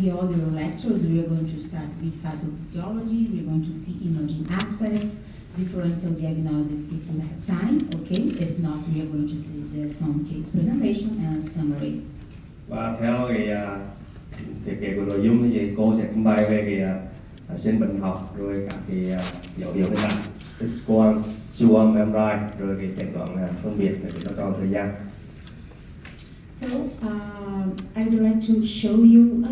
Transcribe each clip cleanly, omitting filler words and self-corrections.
the audio lectures, we are going to start with pathophysiology. We are going to see imaging aspects, differential diagnosis if we have time, okay? If not, we are going to see some case presentation and summary. Và theo cái của nội dung thì cô sẽ trình bày về cái sinh bệnh học, rồi các cái dấu hiệu hình ảnh, X-quang, siêu âm, MRI, rồi cái chẩn đoán phân biệt để chúng ta còn thời gian. So I would like to show you.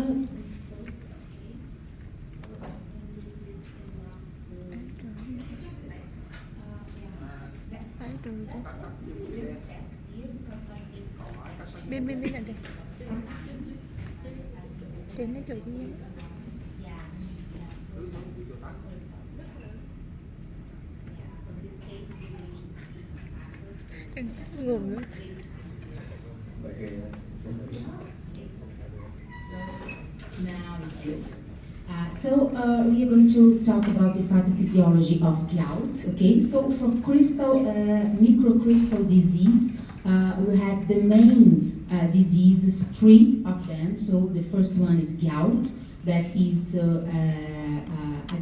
Bên này đây. Trên đấy chỗ đi. Ngủ nữa. Now it's good. So we are going to talk about the pathophysiology of gout. Okay, so for microcrystal disease, we have the main diseases, 3 of them. So the first one is gout, that is a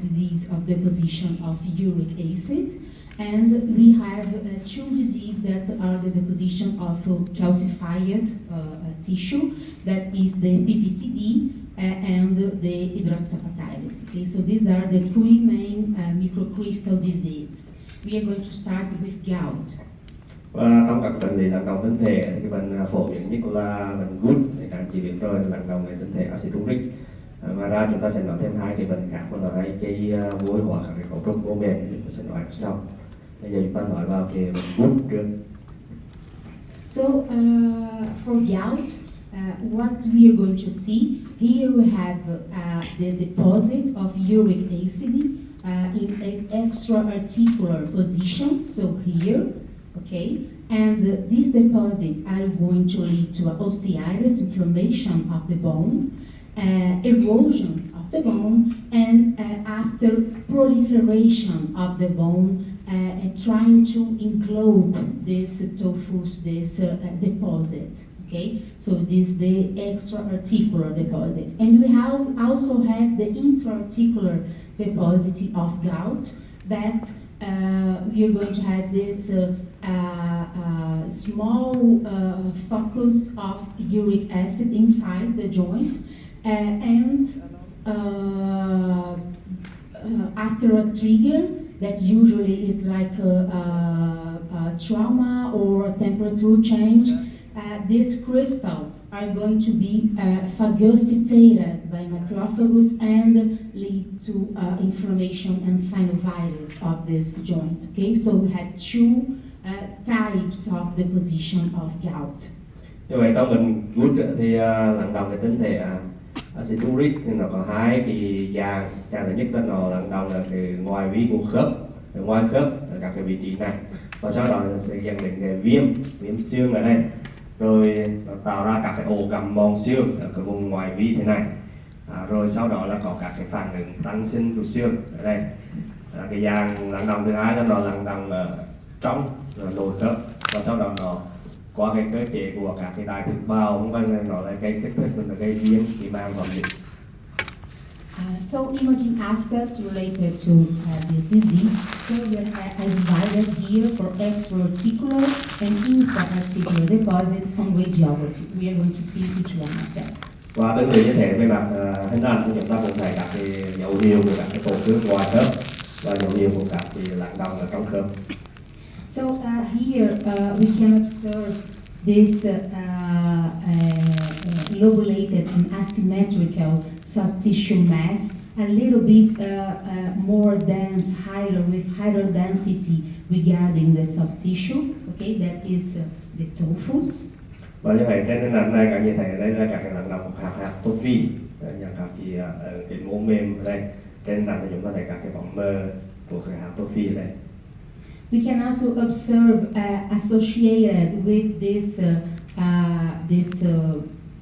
disease of deposition of uric acid. And we have 2 diseases that are the deposition of calcified tissue, that is the PPCD and the hydroxyapatite. Okay, so these are the 3 main microcrystal diseases. We are going to start with gout. Và trong các bệnh lý nặng động tinh thể thì cái bệnh phổ biến nhất là bệnh Gout, thì các anh chị biết rồi, nặng động về tinh thể axit uric. Ngoài ra chúng ta sẽ nói thêm 2 cái bệnh khác, đó là cái vôi hóa các cái cấu trúc mô mềm, chúng ta sẽ nói sau. Bây giờ chúng ta nói vào cái bệnh Gout trước. So for gout, what we are going to see here, we have the deposit of uric acid in an extra-articular position. So here, okay, and this deposit are going to lead to osteitis, inflammation of the bone, erosions of the bone, and after proliferation of the bone, trying to englobe this deposit. Okay, so this is the extra-articular deposit, and we also have the intra-articular deposit of gout, that we are going to have this small focus of uric acid inside the joint, and after a trigger that usually is like a trauma or a temperature change, these crystals are going to be phagocytated by macrophages and lead to inflammation and synovitis of this joint. Okay, so we have 2 types of deposition of gout. Như vậy trong bệnh Gout thì nặng động cái tinh thể axit uric thì nó có 2 cái dạng. Dạng thứ nhất là nó nặng động là cái ngoại vi của khớp, ở ngoài khớp ở các cái vị trí này, và sau đó sẽ dẫn đến cái viêm xương ở đây, rồi nó tạo ra các cái ổ cắm mòn xương ở cái vùng ngoại vi thế này, rồi sau đó là có các cái phản ứng tăng sinh của xương ở đây. Cái dạng nặng động thứ 2 là nó nặng động ở trong nội khớp, và sau đó nó qua cái cơ chế của các cái đại thực bào, không phải là nó là gây kích thích, mà là gây viêm cái màng vòm dịch. So imaging aspects related to this disease. So I divided here for extra-articular and intra-articular deposits from radiography. We are going to see each one of them. Và tương tự như thế về mặt hình ảnh thì chúng ta cũng thấy các cái dấu hiệu của các cái tổn thương ngoài khớp và dấu hiệu của các cái nặng động ở trong khớp. So here we can observe this lobulated and asymmetrical soft tissue mass, a little bit more dense, with higher density regarding the soft tissue. Okay, that is the tophus. Và như vậy trên hình ảnh này các bạn thấy đây là các cái nặng động hạt tophi, các cái mô mềm ở đây. Trên hình ảnh thì chúng ta thấy các cái bóng mờ của cái hạt tophi ở đây. We can also observe associated with this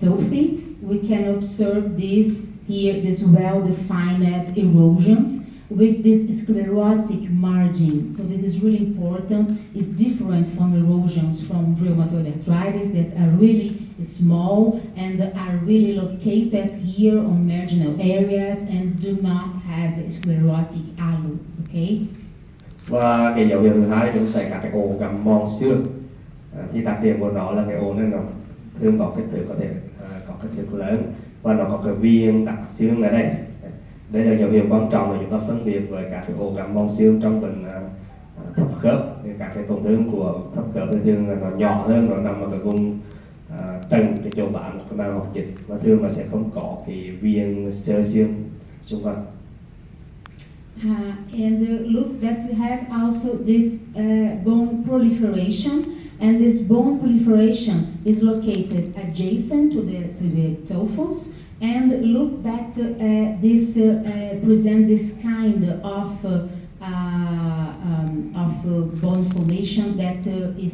tophi, we can observe this well-defined erosions with this sclerotic margin. So that is really important. It's different from erosions from rheumatoid arthritis that are really small and are really located here on marginal areas and do not have sclerotic halo. Okay. Và cái dấu hiệu thứ hai chúng ta các cái ổ gặm mòn xương. Thì đặc điểm của nó là cái ổ này nó thường có kích thước có thể có kích thước lớn và nó có cái viền đặc xương ở đây. Đây là dấu hiệu quan trọng để chúng ta phân biệt với các cái ổ gặm mòn xương trong bệnh thấp khớp. Thì các cái tổn thương của thấp khớp thì thường là nó nhỏ hơn, nó nằm ở cái vùng trần, cái chỗ bám của màng hoặc dịch, và thường là sẽ không có cái viền xơ xương xung quanh. And look that we have also this bone proliferation, and this bone proliferation is located adjacent to the tophus. And look that this present this kind of bone formation that is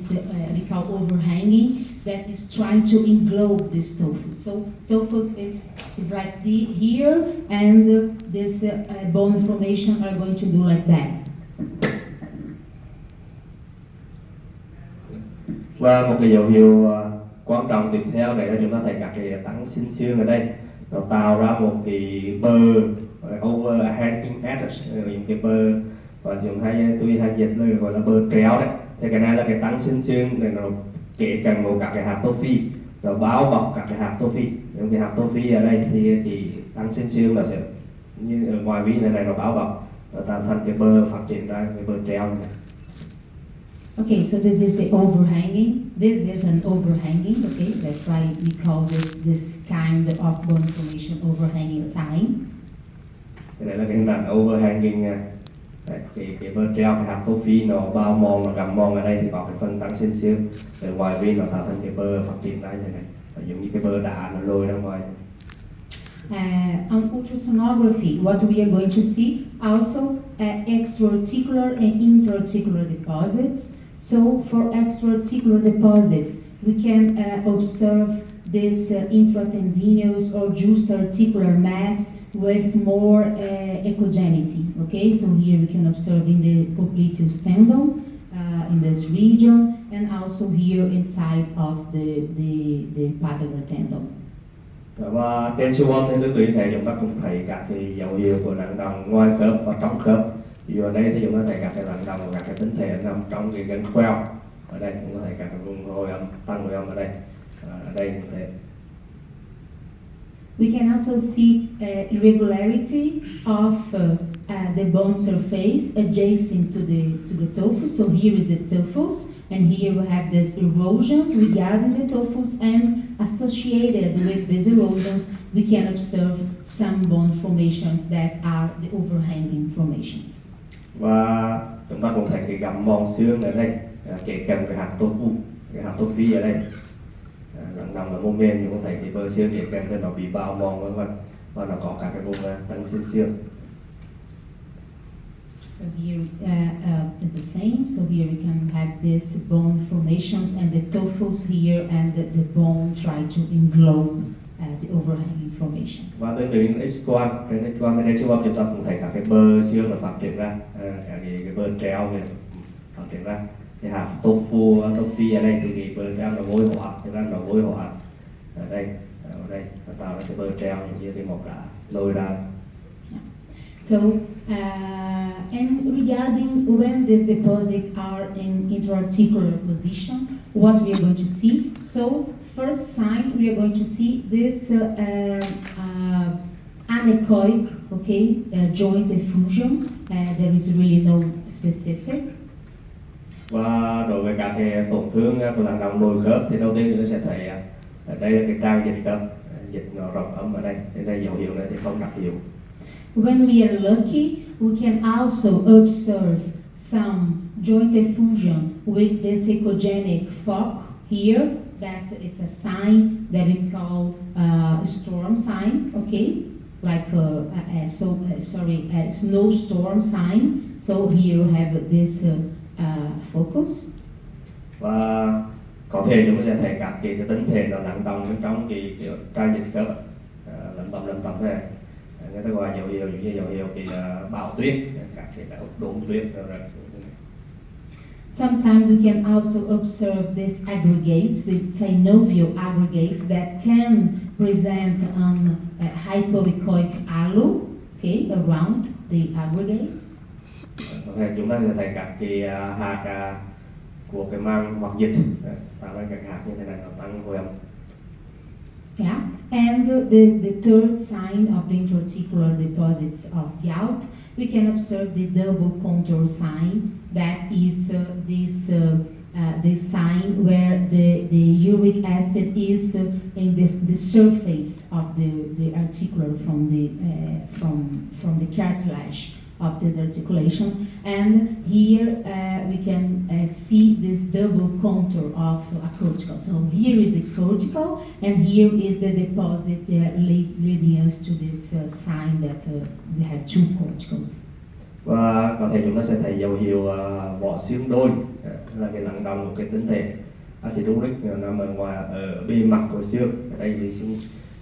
we call overhanging, that is trying to englobe this tophus. So tophus is like here, and this bone formation are going to do like that. Và một cái dấu hiệu quan trọng tiếp theo đấy là chúng ta thấy các cái tăng sinh xương ở đây, nó tạo ra một cái bờ overhanging edge, những cái bờ và chúng tôi hay dịch là gọi là bờ treo đấy. Thì cái này là cái tăng sinh xương để nó kể cận của các cái hạt tô phi, nó bao bọc các cái hạt tô phi. Những cái hạt tô phi ở đây thì tăng sinh xương là sẽ như ở ngoài vi này nó bao bọc, nó tạo thành cái bờ phát triển ra cái bờ treo này. Okay, so this is the overhanging. This is an overhanging. Okay, that's why we call this kind of bone formation overhanging sign. Cái này là cái hình ảnh overhanging. Đấy, cái bờ treo, cái hạt tô phi nó bao mòn, nó gặm mòn ở đây thì có cái phần tăng sinh xương, ở ngoài vi nó tạo thành cái bờ phát triển ra như này, giống như cái bờ đá nó lôi ra ngoài. On ultrasonography, what we are going to see also extraarticular and intraarticular deposits. So for extraarticular deposits, we can observe this intratendinous or juxtaarticular mass with more echogeneity. Okay, so here we can observe in the popliteus tendon in this region, and also here inside of the patellar tendon. Và trên siêu âm thì tuyến thể chúng ta cũng thấy các cái dấu hiệu của nặng đồng ngoài khớp và trong khớp. Ví ở đây thì chúng ta thấy các cái nặng đồng và các cái tinh thể nằm trong cái gân khoeo. Ở đây chúng ta thấy các cái vùng hồi âm, tăng hồi âm ở đây. Ở đây cũng thế. We can also see irregularity of the bone surface adjacent to the tophus. So here is the tophus, and here we have these erosions regarding the tophus, and associated with these erosions, we can observe some bone formations that are the overhanging formations. Và chúng ta cũng thấy cái gặm mòn xương ở đây, kể cận cái hạt tofu, cái hạt tofu ở đây. Nằm ở mông mềm, chúng ta thấy cái bờ xương kể cận thì nó bị bao mòn vân vân, và nó có các cái vùng tăng sinh xương. So here is the same. So here we can have these bone formations and the tophus here, and the bone try to englobe the overhanging formation. Và tới tuyến X-quang, trên X-quang bên đây siêu âm chúng ta cũng thấy các cái bờ xương nó phát triển ra, cái bờ treo này phát triển ra. Cái hạt tofu ở đây từ cái bờ treo nó vôi hóa, thì ra nó vôi hóa ở đây nó tạo ra cái bờ treo như cái một đá lôi ra. So, and regarding when these deposits are in intraarticular position, what we are going to see. So, first sign we are going to see this anechoic, okay, joint effusion. There is really no specific. Và đối với các cái tổn thương của làn đồng đồi khớp thì đầu tiên chúng ta sẽ thấy ở đây là cái trang dịch khớp, dịch nó rộng ấm ở đây, đây dấu hiệu này thì không đặc hiệu. When we are lucky, we can also observe some joint effusion with this echogenic fog here. That it's a sign that we call storm sign, okay? Like a snowstorm sign. So here you have this focus. Và có thể chúng ta sẽ thấy các cái tinh thể nó nặng đồng bên trong cái trang dịch khớp, lấm tấm này. Người ta gọi dấu hiệu cái bão tuyết, các cái đốm tuyết rồi. Sometimes you can also observe these aggregates, the synovial aggregates that can present on a hypoechoic halo, okay, around the aggregates. Okay, chúng ta sẽ thấy các cái hạt của cái màng hoặc dịch tạo ra các hạt như thế này nó tăng hồi âm. Yeah, and the third sign of the intraarticular deposits of gout, we can observe the double contour sign. That is this sign where the uric acid is in the surface of the articular from the cartilage of this articulation, and here we can see this double contour of a cortical. So here is the cortical, and here is the deposit leading us to this sign that we have two corticals. Và có thể chúng ta sẽ thấy dấu hiệu vỏ xương đôi, là cái lắng đọng của cái tinh thể acid uric nằm ở ngoài ở bề mặt của xương. Ở đây thì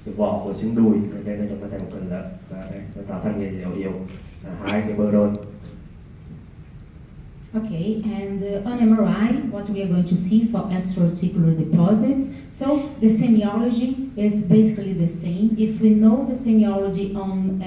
cái vỏ của xương đùi, ở đây là chúng ta thấy một phần lớn và đây nó tạo thành cái dấu hiệu hai cái bờ đôi. Okay, and on MRI, what we are going to see for extraarticular deposits. So the semiology is basically the same. If we know the semiology on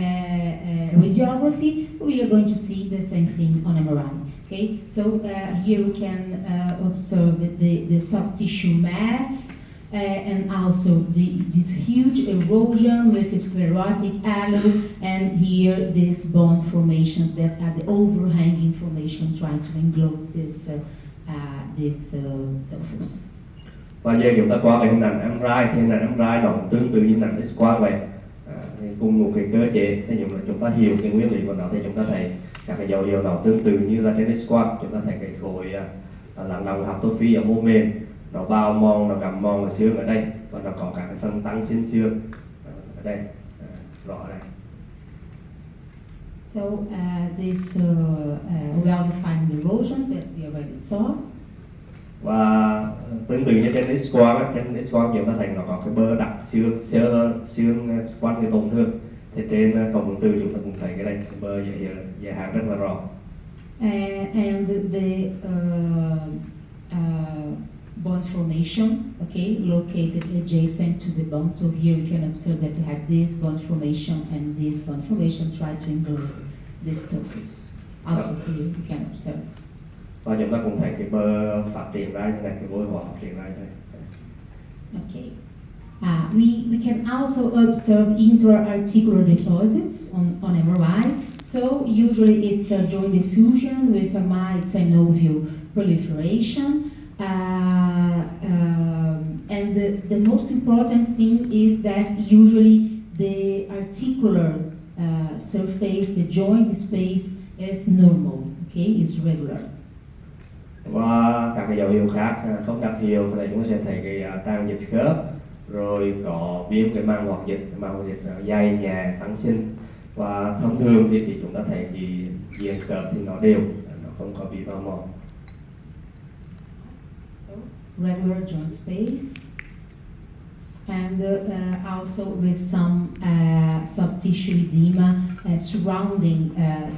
radiography, we are going to see the same thing on MRI. Okay, so here we can observe the soft tissue mass and also this huge erosion with a sclerotic halo, and here these bone formations that are the overhanging formation trying to englobe this tophus. Và giờ chúng ta qua cái hình ảnh MRI, thì hình ảnh MRI nó cũng tương tự như hình ảnh X-quang vậy. Thì cùng một cái cơ chế, thì chúng ta hiểu cái nguyên lý của nó thì chúng ta thấy các cái dấu hiệu nó tương tự như là trên X-quang. Chúng ta thấy cái khối lắng đọng atrophy ở mô mềm, nó bao mòn, nó gặm mòn ở xương ở đây, và nó có các cái phần tăng xuyên xương ở đây, rõ đây. So these well-defined erosions that we already saw. Và tương tự như trên X-quang, trên X-quang chúng ta thấy nó có cái bơ đặc xương quanh cái tổn thương. Thì trên cộng hưởng từ chúng ta cũng thấy cái đây, cái bơ dài hạn rất là rõ. And the bone formation, okay, located adjacent to the bone. So here you can observe that you have this bone formation and this bone formation try to englobe this tophus. Also here you can observe. Và chúng ta cũng thấy cái bơ phát triển ra như này, cái bôi hỏa phát triển ra như này. Okay. We can also observe intra-articular deposits on MRI. So usually it's joint diffusion with a mild synovial proliferation. And the most important thing is that usually the articular surface, the joint space is normal, okay, is regular. Và các cái dấu hiệu khác không đặc hiệu thì chúng ta sẽ thấy cái tràn dịch khớp, rồi có viêm cái màng hoạt dịch dày nhẹ tăng sinh, và thông thường thì chúng ta thấy cái diện khớp thì nó đều, nó không có bị bao mòn. Regular joint space, and also with some soft tissue edema surrounding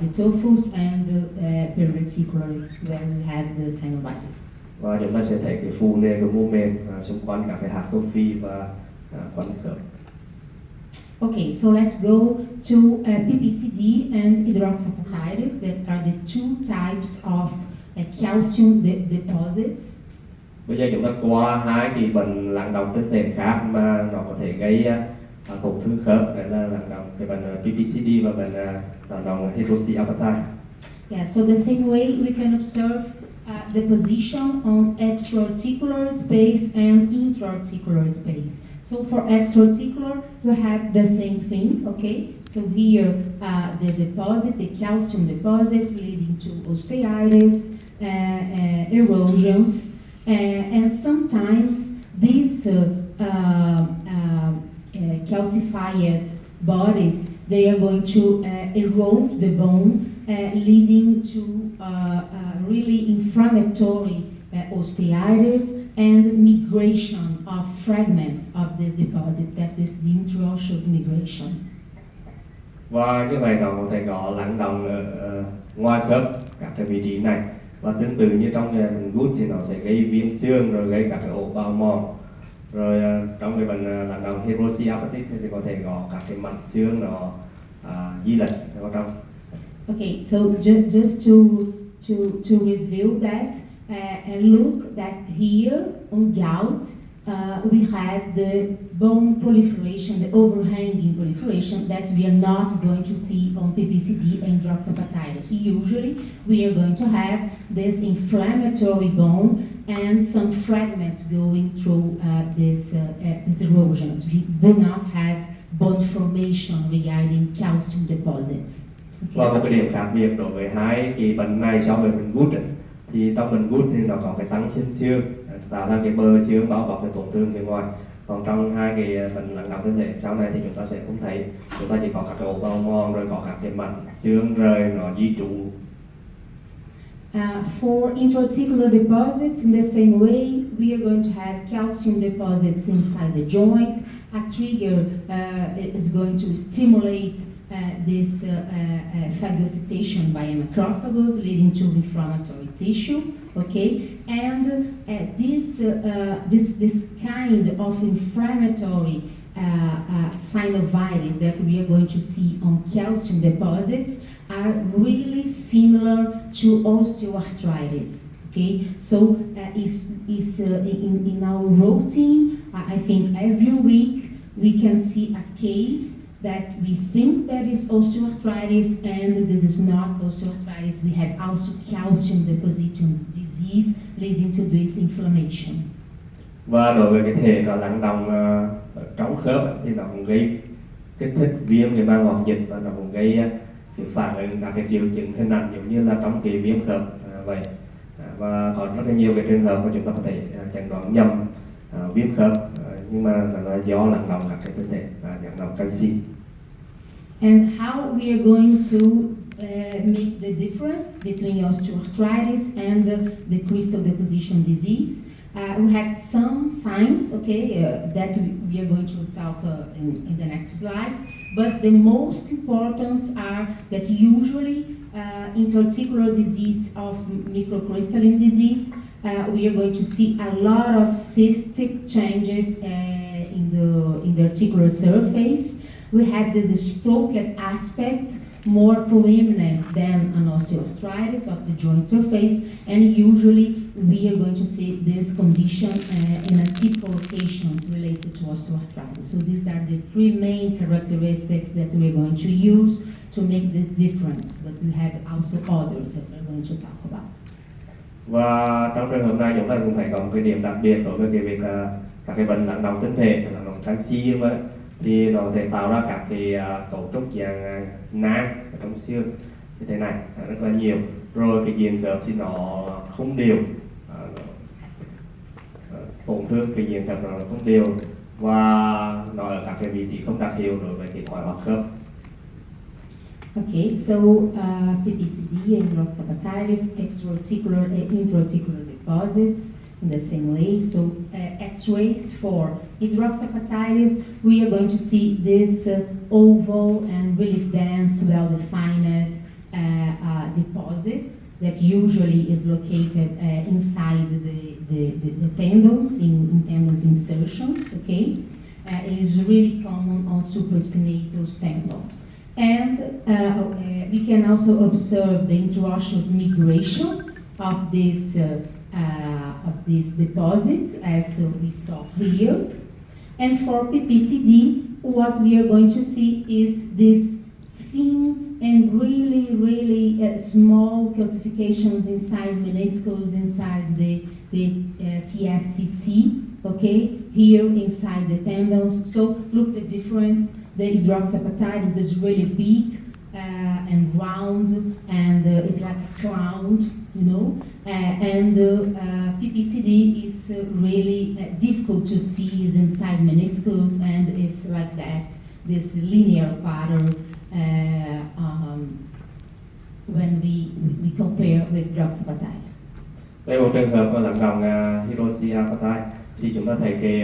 the tophus and the periarticular where we have the synovitis. Và chúng ta sẽ thấy cái phù nề của mô mềm xung quanh các cái hạt tophi và quanh khớp. Okay, so let's go to PPCD and hydroxyapatitis, that are the two types of calcium deposits. Bây giờ chúng ta qua hai cái bệnh lắng đọng tinh thể khác mà nó có thể gây tổn thương khớp, đó là lắng đọng cái bệnh PPCD và bệnh lắng đọng hydroxyapatite. Yeah, so the same way we can observe deposition on extraarticular space and intraarticular space. So for extraarticular, we have the same thing, okay? So here, the deposit, the calcium deposits leading to osteitis, erosions, and sometimes these calcified bodies, they are going to erode the bone, leading to really inflammatory osteitis and migration of fragments of this deposit, that is the intraosseous migration. Và như vậy nó có thể có lắng đọng ở ngoài khớp các cái vị trí này, Và tương tự như trong bệnh gút thì nó sẽ gây viêm xương rồi gây các cái ổ bào mòn. Rồi trong cái bệnh lắng động hydroxyapatite thì có thể có các cái mạch xương nó di lệch vào trong. Okay, so just to review that and look that here on gout we had the bone proliferation, the overhanging proliferation that we are not going to see on PPCD and hydroxyapatite. Usually we are going to have this inflammatory bone and some fragments going through these erosions. We do not have bone formation regarding calcium deposits. Và một cái điểm khác biệt đối với hai cái bệnh này so với bệnh gút thì trong bệnh gút thì nó có cái tăng sinh xương tạo ra cái bờ xương bao bọc cái tổn thương bên ngoài. Còn trong hai cái bệnh lắng động thân thể sau này thì chúng ta sẽ không thấy, chúng ta chỉ có các cái ổ bào mòn rồi có các cái mạch xương rời nó di trụ. For intra-articular deposits, in the same way, we are going to have calcium deposits inside the joint. A trigger is going to stimulate this phagocytation by macrophages, leading to inflammatory tissue. Okay, and this kind of inflammatory synovitis that we are going to see on calcium deposits are really similar to osteoarthritis. Okay, so in our routine, I think every week we can see a case that we think that is osteoarthritis, and this is not osteoarthritis. We have also calcium deposition disease leading to this inflammation. Và đối với cái thể nó lắng động trong khớp thì nó cũng gây kích thích viêm cái màng hoạt dịch và nó cũng gây cái phản ứng các cái triệu chứng hình ảnh giống như là trong cái viêm khớp vậy. Và có rất là nhiều cái trường hợp mà chúng ta có thể chẩn đoán nhầm viêm khớp nhưng mà nó là do lắng động các cái cơ thể và lắng động canxi. And how we are going to make the difference between osteoarthritis and the crystal deposition disease? We have some signs, okay, that we are going to talk in the next slides. But the most important are that usually intra-articular disease of microcrystalline disease, we are going to see a lot of cystic changes in the articular surface. We have this sprocket aspect more prominent than an osteoarthritis of the joint surface, and usually we are going to see this condition in atypical locations related to osteoarthritis. So these are the three main characteristics that we're going to use to make this difference, but we have also others that we're going to talk about. Và trong trường hợp này chúng ta cũng thấy có một cái điểm đặc biệt đối với cái việc các cái bệnh lắng động thân thể, lắng động canxi thì nó có thể tạo ra các cái cấu trúc dạng nang ở trong xương như thế này rất là nhiều. Rồi cái diện khớp thì nó không đều, tổn thương cái diện khớp nó không đều và nó ở các cái vị trí không đặc hiệu đối với cái thoái hóa khớp. Okay, so PPCD and hydroxyapatite, extra-articular and intra-articular deposits in the same way. So X-rays for hydroxyapatite, we are going to see this oval and really dense, well-defined deposit that usually is located inside the tendons, in tendons insertions, okay? It is really common on supraspinatus tendon. And we can also observe the interosseous migration of this deposit, as we saw here. And for PPCD, what we are going to see is this thin and really small calcifications inside meniscus, inside the TFCC, okay, here inside the tendons. So look the difference. The hydroxyapatite is really big and round and it's like crowned, you know. And PPCD is really difficult to see, is inside meniscus and it's like that, this linear pattern when we compare with hydroxyapatite. Đây một trường hợp lắng động hydroxyapatite thì chúng ta thấy cái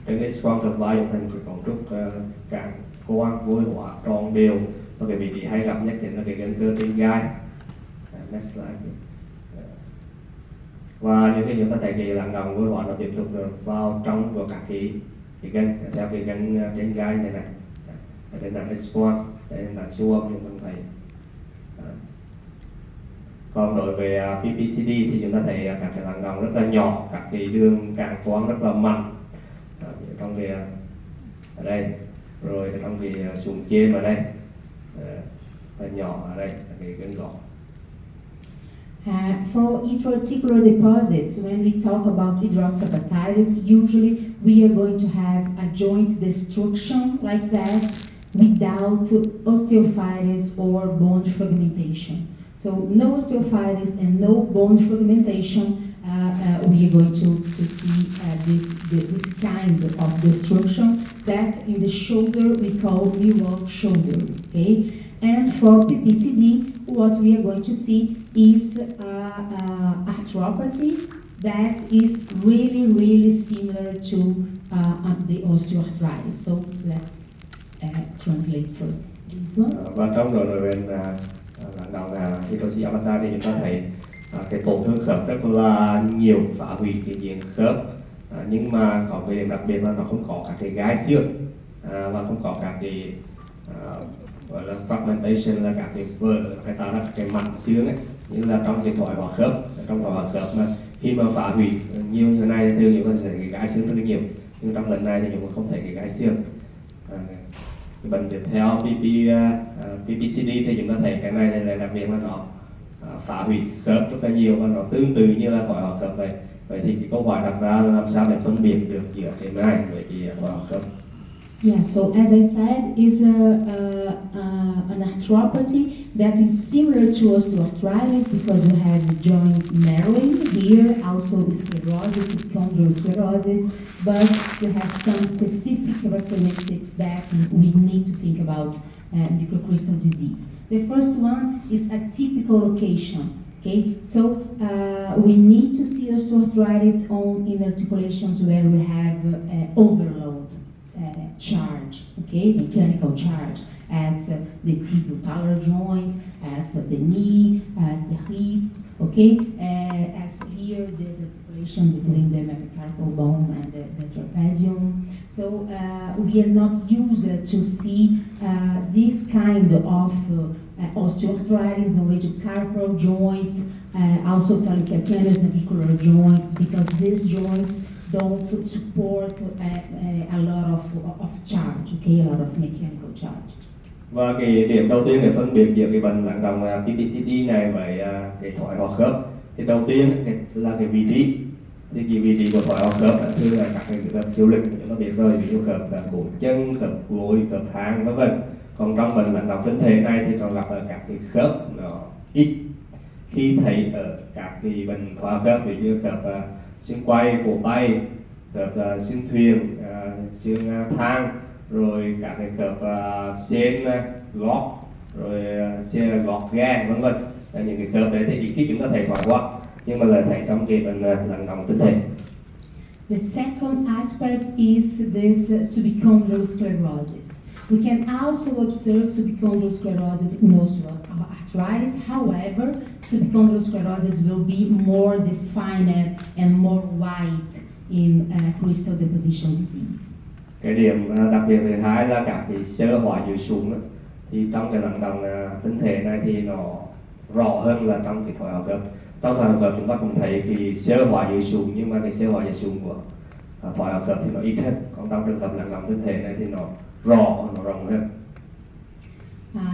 trên X-quang thực vai thành cái cấu trúc cản quang vôi hóa tròn đều và cái vị trí hay gặp nhất chính là cái gân cơ trên gai. Next slide. Và như khi chúng ta thấy cái lắng động của họ nó tiếp tục được vào trong của các cái gân theo cái gân trên gai này này. Đây là S1, đây là siêu âm chúng ta thấy. Còn đối với PPCD thì chúng ta thấy các cái lắng động rất là nhỏ, các cái đường cản quang rất là mạnh trong cái ở đây, rồi trong cái súng chêm ở đây là nhỏ ở đây cái gân gõ. For each particular deposits, when we talk about hydroxyapatitis, usually we are going to have a joint destruction like that without osteophytes or bone fragmentation. So no osteophytes and no bone fragmentation, we are going to see this kind of destruction that in the shoulder we call Newark shoulder, okay? And for PPCD, what we are going to see is arthropathy that is really similar to the osteoarthritis. So let's translate first this one. Và trong đối với lắng động hydroxyapatite thì chúng ta thấy cái tổn thương khớp rất là nhiều, phá hủy cái diện khớp, nhưng mà có cái điểm đặc biệt là nó không có các cái gai xương và không có các cái gọi là fragmentation, là các cái vỡ cái tạo ra cái mảnh xương ấy, như là trong cái thoái hóa khớp. Trong thoái hóa khớp mà khi mà phá hủy nhiều như thế này thì thường chúng ta sẽ cái gai xương rất là nhiều, nhưng trong lần này thì chúng ta không thấy cái gai xương. Cái bệnh tiếp theo PPCD thì chúng ta thấy cái này là đặc biệt là nó phá hủy khớp rất là nhiều và nó tương tự như là thoái hóa khớp vậy. Vậy thì cái câu hỏi đặt ra là làm sao để phân biệt được giữa cái này với cái thoái hóa khớp? Yeah, so as I said, is an arthropathy that is similar to osteoarthritis because you have joint narrowing here, also sclerosis, subchondral sclerosis, but you have some specific characteristics that we need to think about microcrystal disease. The first one is a typical location. Okay, so we need to see osteoarthritis in articulations where we have overload. Charge, okay, mechanical charge, as the tibial-talar joint, as the knee, as the hip, okay, as here there's articulation between the metacarpal bone and the trapezium. So we are not used to see this kind of osteoarthritis on radiocarpal joint, also talocalcaneus navicular joint, because these joints don't support a lot of charge, okay, a lot of mechanical charge. Và cái điểm đầu tiên để phân biệt giữa cái bệnh lắng động PPCD này với cái thoái hóa khớp thì đầu tiên là cái vị trí. Thì cái vị trí của thoái hóa khớp thường là các cái khớp chịu lực, nó biết rồi, ví dụ khớp cổ chân, khớp gối, khớp háng vân vân. Còn trong bệnh lắng động tinh thể này thì còn gặp ở các cái khớp nó ít khi thấy ở các cái bệnh thoái hóa khớp, ví dụ như khớp xương quai, cổ tay, khớp xương thuyền, xương thang, rồi các cái khớp xên gót, rồi xên gót ghe vân vân. Những cái khớp đấy thì khi chúng ta thấy thoái hóa, nhưng mà lại thấy trong cái bệnh lắng động tinh thể. The second aspect is this subchondral sclerosis. We can also observe subchondral sclerosis in osteoarthritis. However, subchondral sclerosis will be more defined and more white in crystal deposition disease. Cái điểm đặc biệt thứ hai là các cái sơ hóa dưới súng thì trong cái lắng động tinh thể này thì nó rõ hơn là trong cái thoái hóa khớp. Trong thoái hóa khớp chúng ta cũng thấy cái sơ hóa dưới súng, nhưng mà cái sơ hóa dưới súng của thoái hóa khớp thì nó ít hơn. Còn trong trường hợp lắng động tinh thể này thì nó rõ, nó rộng hơn.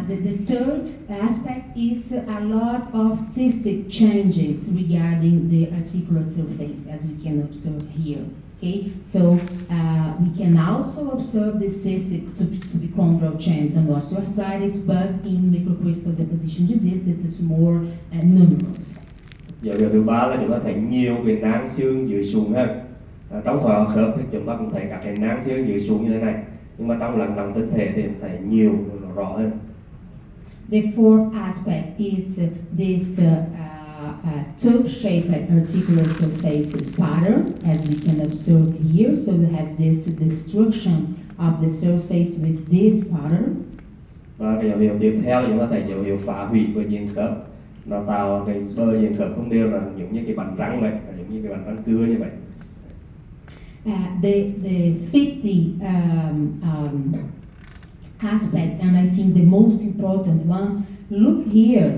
The third aspect is a lot of cystic changes regarding the articular surface, as we can observe here. Okay, so we can also observe the cystic subchondral changes in osteoarthritis, but in microcrystal deposition disease, this is more numerous. Dấu hiệu thứ ba là chúng ta thấy nhiều cái nang xương dưới súng hơn. Trong thoái hóa khớp thì chúng ta cũng thấy các cái nang xương dưới súng như thế này, nhưng mà trong lắng động tinh thể thì thấy nhiều, nó rõ hơn. The fourth aspect is this tube-shaped articular surfaces pattern, as we can observe here. So we have this destruction of the surface with this pattern. Và cái dấu hiệu tiếp theo chúng ta thấy dấu hiệu phá hủy của diện khớp. nó tạo cái bờ diện khớp không đều, là giống như cái bánh răng vậy, giống như cái bánh răng cưa như vậy. The 50 aspect, and I think the most important one, look here,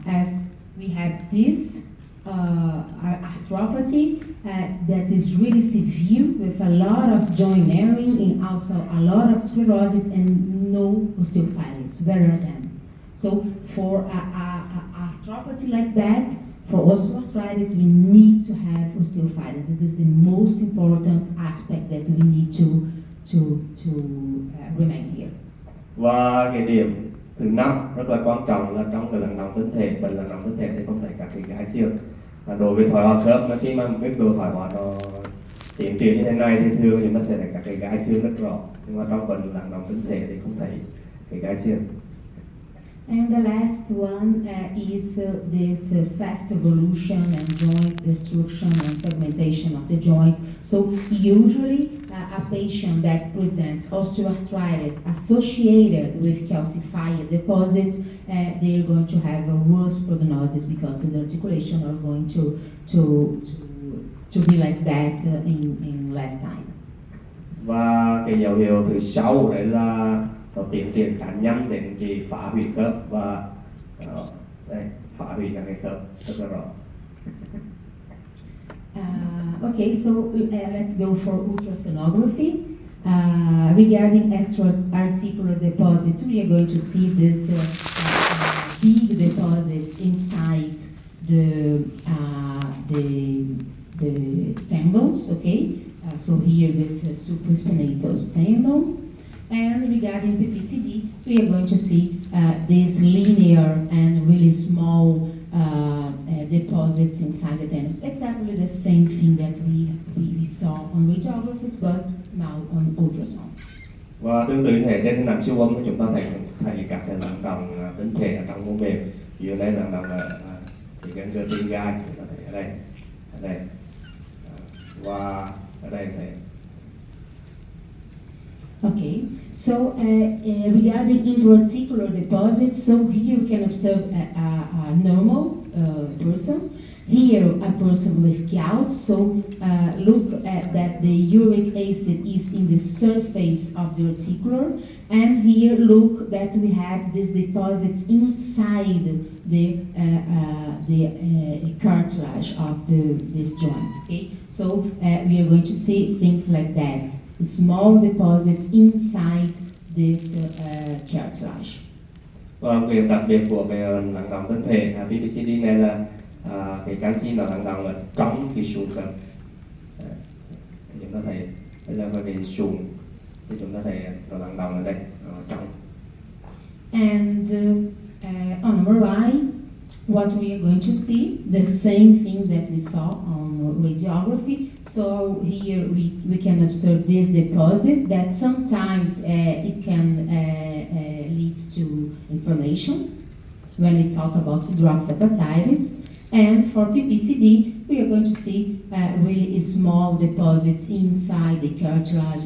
as we have this arthropathy that is really severe with a lot of joint narrowing and also a lot of sclerosis and no osteophytes, very rare. So for arthropathy like that, for osteoarthritis, we need to have osteophytes. This is the most important aspect that we need to remain here. Và cái điểm thứ 5 rất là quan trọng là trong cái lắng động tinh thể, bệnh lắng động tinh thể thì không thấy các cái gãy xương. Đối với thoái hóa khớp, khi mà mức độ thoái hóa nó tiến triển như thế này thì thường chúng ta sẽ thấy các cái gãy xương rất rõ, nhưng mà trong bệnh lắng động tinh thể thì không thấy cái gãy xương. And the last one is this fast evolution and joint destruction and fragmentation of the joint. So usually a patient that presents osteoarthritis associated with calcified deposits, they're going to have a worse prognosis because the articulation are going to be like that in less time. Và cái dấu hiệu thứ 6 đấy là nó tiến triển khá nhanh đến cái phá hủy khớp và đây, phá hủy các cái khớp rất là rõ. Okay, so let's go for ultrasonography. Regarding extra-articular deposits, we are going to see this big deposits inside the tendons. Okay, so here this supraspinatus tendon. And regarding PPCD, we are going to see these linear and really small deposits inside the tendons. Exactly the same thing that we saw on radiographies, but now on ultrasound. Và tương tự như thế, trên hình ảnh siêu âm thì chúng ta thấy các cái lắng động tinh thể ở trong mô mềm. Ví dụ đây lắng động ở cái gần cơ tim gai, chúng ta thấy ở đây, và ở đây thấy. Okay, so regarding intraarticular deposits, so here you can observe a normal person. Here a person with gout, so look at that the uric acid is in the surface of the articular, and here look that we have these deposits inside the cartilage of this joint. Okay, so we are going to see things like that. Small deposits inside this cartilage. Và điểm đặc biệt của cái lắng động tinh thể PPCD này là cái canxi nó lắng động ở trong cái sụn khớp. Chúng ta thấy đây là cái sụn, thì chúng ta thấy nó lắng động ở đây, ở trong. And on MRI, what we are going to see, the same thing that we saw on radiography. So here we can observe this deposit that sometimes it can lead to inflammation when we talk about hydroxyapatitis. And for PPCD, we are going to see really small deposits inside the cartilage,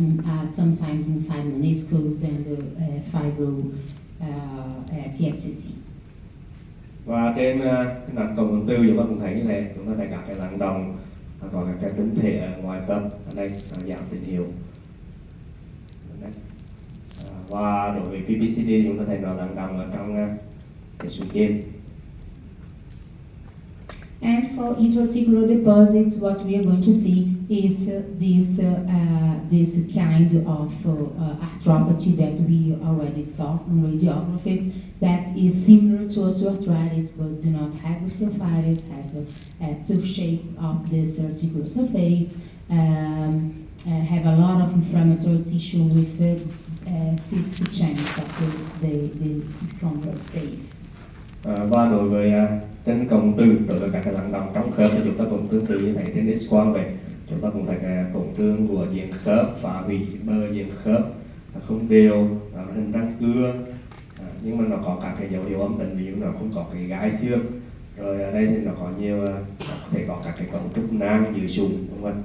sometimes inside meniscus and TFCC. Và trên hình ảnh cộng hưởng tư chúng ta cũng thấy như thế, chúng ta thấy các cái lắng động còn là cái tinh thể ở ngoài khớp ở đây giảm tín hiệu. Và đối với PPCD chúng ta thấy nó lắng động ở trong cái sụn trên. And for intraarticular deposits, what we are going to see is this kind of arthropathy that we already saw on radiographies that is similar to osteoarthritis but do not have osteophytes, have a tooth shape of this articular surface, have a lot of inflammatory tissue with cystic channels of the subchondral space. Và đối với trên cộng tư, đối với các cái lắng động trong khớp thì chúng ta cũng tương tự như thấy trên X-quang vậy. Chúng ta cũng thấy cái tổn thương của diện khớp, phá hủy bờ diện khớp, không đều, hình răng cưa, nhưng mà nó có các cái dấu hiệu âm tính, ví dụ nó không có cái gãy xương. Rồi ở đây thì nó có nhiều, có thể có các cái cấu trúc nang dưới sụn, vân vân.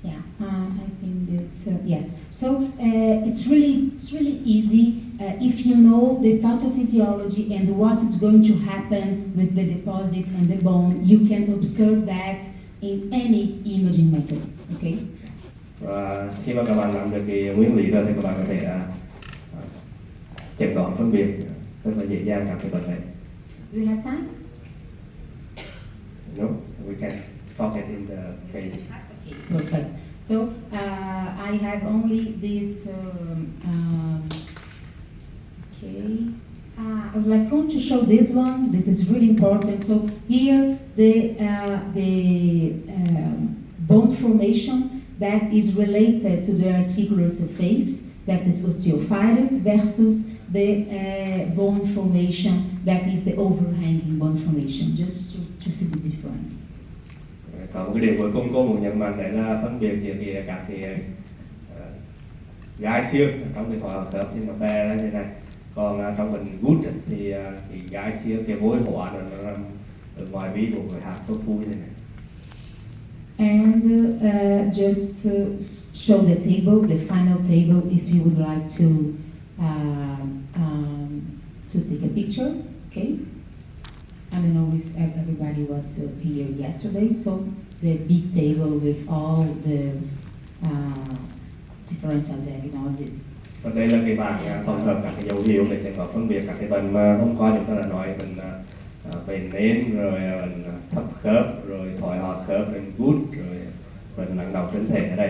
Yeah, I think this yes. So it's really easy if you know the pathophysiology and what is going to happen with the deposit and the bone, you can observe that in any imaging method. Okay? Và khi mà các bạn làm được cái nguyên lý rồi thì các bạn có thể chẩn đoán phân biệt rất là dễ dàng các cái bệnh này. Do you have time? No, we can talk it in the case. Okay, perfect. So I have only this. Okay. I would like to show this one. This is really important. So here the bone formation that is related to the articular surface, that is osteophytes, versus the bone formation that is the overhanging bone formation, just to see the difference. Còn cái điều cuối cùng cô muốn nhấn mạnh đấy là phân biệt giữa các cái gai xương trong cái thoái hóa khớp thì nó bè ra như này, còn trong bệnh gút thì cái gai xương, cái vối hóa nó nằm ở ngoài vi của cái hạt tốt phui này. And just show the table, the final table, if you would like to take a picture, okay? I don't know if everybody was here yesterday, so the big table with all the differential diagnoses. Và đây là cái bảng tổng hợp các cái dấu hiệu để có phân biệt các cái bệnh mà hôm qua chúng ta đã nói, bệnh bệnh nến, rồi bệnh thấp khớp, rồi thoái hóa khớp, bệnh gút, rồi bệnh nặng đầu thân thể ở đây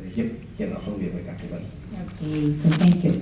để giúp cho nó phân biệt với các cái bệnh. Okay, so thank you.